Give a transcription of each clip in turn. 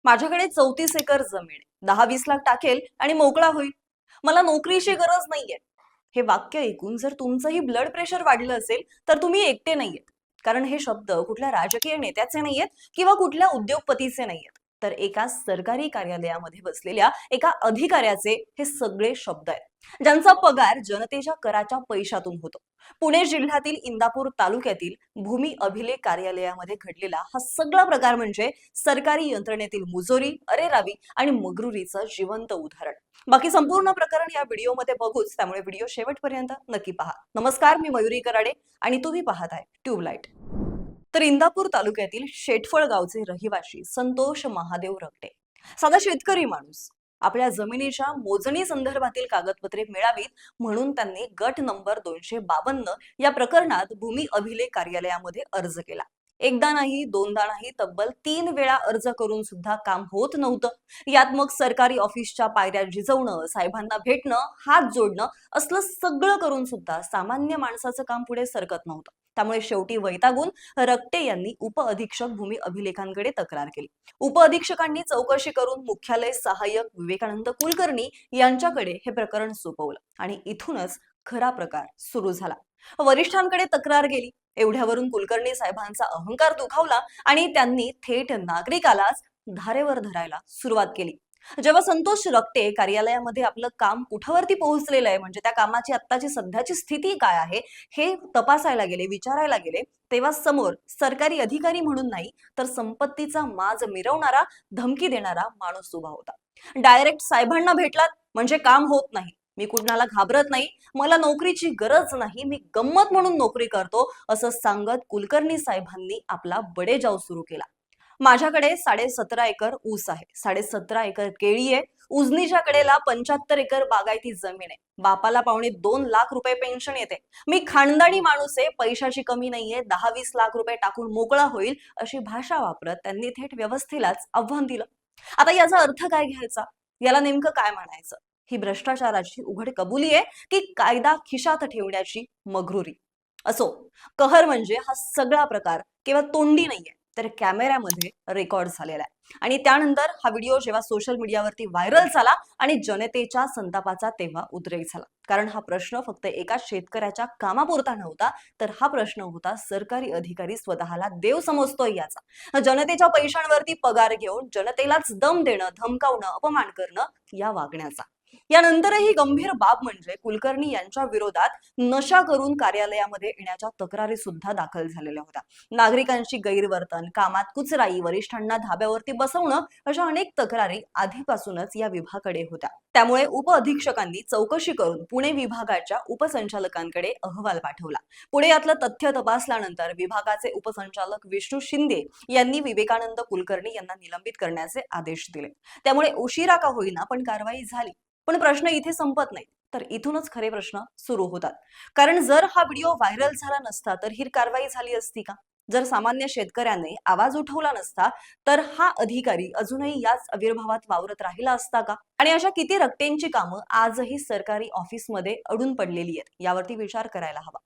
माझ्याकडे 34 एकर जमीन आहे. 10-20 लाख टाकेल आणि मोकळा होईल. मला नोकरीची गरज नाहीये. हे वाक्य ऐकून जर तुमचंही ब्लड प्रेशर वाढलं असेल तर तुम्ही एकटे नाहीयेत. कारण हे शब्द कुठल्या राजकीय नेत्याचे नाहीयेत किंवा कुठल्या उद्योगपतीचे नाहीयेत. तर एका सरकारी कार्यालयामध्ये बसलेल्या एका अधिकाऱ्याचे हे सगळे शब्द आहेत. ज्यांचा पगार जनतेच्या कराच्या पैशातून होतो. पुणे जिल्ह्यातील इंदापूर तालुक्यातील भूमी अभिलेख कार्यालयामध्ये घडलेला हा सगळा प्रकार म्हणजे सरकारी यंत्रणेतील मुजोरी, अरेरावी आणि मगरुरीचं जिवंत उदाहरण. बाकी संपूर्ण प्रकरण या व्हिडिओमध्ये बघूच, त्यामुळे व्हिडिओ शेवटपर्यंत नक्की पहा. नमस्कार, मी मयुरी कराडे आणि तुम्ही पाहत आहे ट्यूबलाइट. तर इंदापूर तालुक्यातील शेटफळ गावचे रहिवासी संतोष महादेव रगटे साधा शेतकरी माणूस. आपल्या जमिनीच्या मोजणी संदर्भातील कागदपत्रे मिळावीत म्हणून त्यांनी गट नंबर 252 या प्रकरणात भूमी अभिलेख कार्यालयामध्ये अर्ज केला. एकदा नाही, दोनदा नाही, तब्बल 3 वेळा अर्ज करून सुद्धा काम होत नव्हतं. यात मग सरकारी ऑफिसच्या पायऱ्या झिजवणं, साहेबांना भेटणं, हात जोडणं असलं सगळं करून सुद्धा सामान्य माणसाचं काम पुढे सरकत नव्हतं. त्यामुळे शेवटी वैतागून रक्टे यांनी उपअधीक्षक भूमी अभिलेखांकडे तक्रार केली. उपअधीक्षकांनी चौकशी करून मुख्यालय सहाय्यक विवेकानंद कुलकर्णी यांच्याकडे हे प्रकरण सोपवलं आणि इथूनच खरा प्रकार सुरू झाला. वरिष्ठांकडे तक्रार गेली. एवढ्यावरून कुलकर्णी साहेबांचा अहंकार दुखावला आणि त्यांनी थेट नागरिकालाच धारेवर धरायला सुरुवात केली. जेव्हा संतोष रक्टे कार्यालयामध्ये आपलं काम कुठवरती पोहोचलेलं आहे, म्हणजे त्या कामाची आत्ताची सध्याची स्थिती काय आहे हे तपासायला गेले, विचारायला गेले, तेव्हा समोर सरकारी अधिकारी म्हणून नाही तर संपत्तीचा माज मिरवणारा, धमकी देणारा माणूस उभा होता. डायरेक्ट साहेबांना भेटलात म्हणजे काम होत नाही. मी कुणाला घाबरत नाही, मला नोकरीची गरज नाही, मी गंमत म्हणून नोकरी करतो असं सांगत कुलकर्णी साहेबांनी आपला बडेजाव सुरू केला. माझ्याकडे 17.5 एकर ऊस आहे, 17.5 एकर केळी आहे, उजनीच्या कडेला 75 एकर बागायती जमीन आहे, बापाला पावणे 2 लाख रुपये पेन्शन येते, मी खानदानी माणूस आहे, पैशाची कमी नाहीये, 10-20 लाख रुपये टाकून मोकळा होईल अशी भाषा वापरत त्यांनी थेट व्यवस्थेलाच आव्हान दिलं. आता याचा अर्थ काय घ्यायचा, याला नेमकं काय म्हणायचं? ही भ्रष्टाचाराची उघड कबुली आहे की कायदा खिशात ठेवण्याची मगरुरी? असो, कहर म्हणजे हा सगळा प्रकार केवळ तोंडी नाहीये तर कॅमेऱ्यामध्ये रेकॉर्ड झालेला आहे. आणि त्यानंतर हा व्हिडिओ जेव्हा सोशल मीडियावरती व्हायरल झाला आणि जनतेच्या संतापाचा तेव्हा उद्रेक झाला. कारण हा प्रश्न फक्त एका शेतकऱ्याच्या कामापुरता नव्हता, तर हा प्रश्न होता सरकारी अधिकारी स्वतःला देव समजतोय याचा. जनतेच्या पैशांवरती पगार घेऊन जनतेलाच दम देणं, धमकावणं, अपमान करणं या वागण्याचा. यानंतरही गंभीर बाब म्हणजे कुलकर्णी यांच्या विरोधात नशा करून कार्यालयामध्ये येण्याच्या तक्रारी सुद्धा दाखल झालेल्या होत्या. नागरिकांची गैरवर्तन, कामात कुचराई, वरिष्ठांना धाब्यावरती बसवणं अशा अनेक तक्रारी आधीपासूनच या विभागाकडे होत्या. त्यामुळे उपअधीक्षकांनी चौकशी करून पुणे विभागाच्या उपसंचालकांकडे अहवाल पाठवला. पुढे यातलं तथ्य तपासल्यानंतर विभागाचे उपसंचालक विष्णू शिंदे यांनी विवेकानंद कुलकर्णी यांना निलंबित करण्याचे आदेश दिले. त्यामुळे उशिरा का होईना पण कारवाई झाली. पण प्रश्न इथे संपत नाही, तर इथूनच खरे प्रश्न सुरू होतात. कारण जर हा व्हिडिओ व्हायरल झाला नसता तर ही कारवाई झाली असती का? जर सामान्य शेतकऱ्यांनी आवाज उठवला नसता तर हा अधिकारी अजूनही याच आविर्भावात वावरत राहिला असता का? आणि अशा किती रक्तेंची कामं आजही सरकारी ऑफिसमध्ये अडून पडलेली आहेत, यावरती विचार करायला हवा.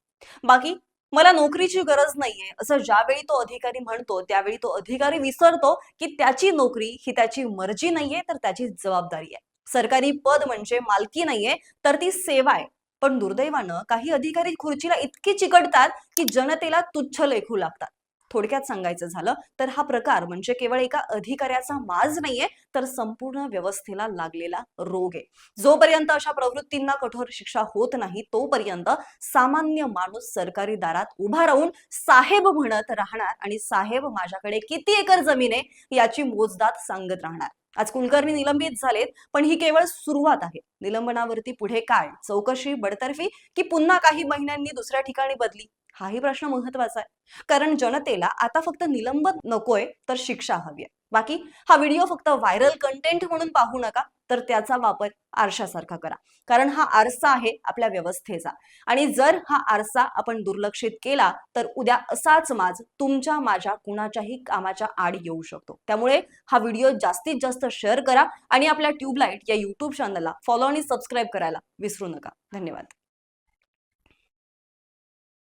बाकी मला नोकरीची गरज नाहीये असं ज्यावेळी तो अधिकारी म्हणतो, त्यावेळी तो अधिकारी विसरतो की त्याची नोकरी ही त्याची मर्जी नाहीये तर त्याची जबाबदारी आहे. सरकारी पद म्हणजे मालकी नाहीये तर ती सेवा आहे. पण दुर्दैवानं काही अधिकारी खुर्चीला इतकी चिकटतात की जनतेला तुच्छ लेखू लागतात. थोडक्यात सांगायचं झालं तर हा प्रकार म्हणजे केवळ एका अधिकाऱ्याचा माज नाहीये तर संपूर्ण व्यवस्थेला लागलेला रोग आहे. जोपर्यंत अशा प्रवृत्तींना कठोर शिक्षा होत नाही तोपर्यंत सामान्य माणूस सरकारी दारात उभा राहून साहेब म्हणत राहणार आणि साहेब माझ्याकडे किती एकर जमीन आहे याची मोजदाद सांगत राहणार. आज कुलकर्णी निलंबित झालेत, पण ही केवळ सुरुवात आहे. निलंबनावरती पुढे काय? चौकशी, बडतर्फी की पुन्हा काही महिन्यांनी दुसऱ्या ठिकाणी बदली? हाही प्रश्न महत्वाचा आहे. कारण जनतेला आता फक्त निलंबन नकोय तर शिक्षा हवी आहे. बाकी हा व्हिडिओ फक्त व्हायरल कंटेंट म्हणून पाहू नका, तर त्याचा वापर आरशासारखा करा. कारण हा आरसा आहे आपल्या व्यवस्थेचा आणि जर हा आरसा आपण दुर्लक्षित केला तर उद्या असाच माज तुमच्या माझ्या कुणाच्याही कामाच्या आड येऊ शकतो. त्यामुळे हा व्हिडिओ जास्तीत जास्त शेअर करा आणि आपल्या ट्यूबलाइट या YouTube चॅनलला फॉलो आणि सबस्क्राईब करायला विसरू नका. धन्यवाद.